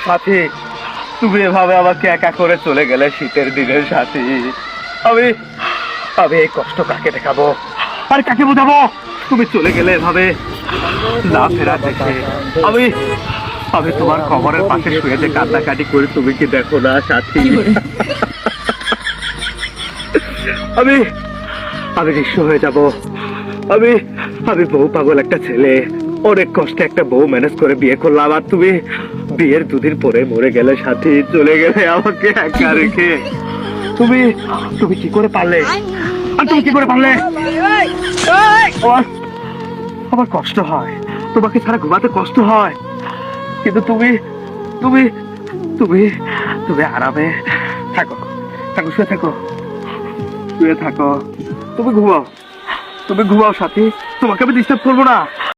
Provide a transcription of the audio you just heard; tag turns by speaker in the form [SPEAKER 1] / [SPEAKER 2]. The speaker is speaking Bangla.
[SPEAKER 1] সাথী, তুমি এভাবে আমাকে একা করে চলে গেলে শীতের দিনের সাথী। আমি আমি এই কষ্ট কাকে দেখাবো আর কাকে বোঝাবো? তুমি চলে গেলে এভাবে না ফেরা দেখে আমি আমি তোমার কবরের পাশে শুয়ে যে কান্নাকাটি করি, তুমি কি দেখো না সাথী? আমি আমি নিঃস্ব হয়ে যাব। আমি আমি বউ পাগল একটা ছেলে, অনেক কষ্টে একটা বউ ম্যানেজ করে বিয়ে করলাম, আর তুমি বিয়ের দুদিন পরে মরে গেলে সাথী, চলে গেলে আমাকে একা রেখে। তুমি তুমি কি করে পারলে? আর তুমি কি করে পারলে? আমার কষ্ট হয়, তোমাকে ছাড়া ঘুমাতে কষ্ট হয়, কিন্তু তুমি তুমি তুমি তুমি আরামে থাকো, থাকো, শুয়ে থাকো, শুয়ে থাকো। তুমি ঘুমাও, তুমি ঘুমাও সাথী, তোমাকে আমি ডিস্টার্ব করবো না।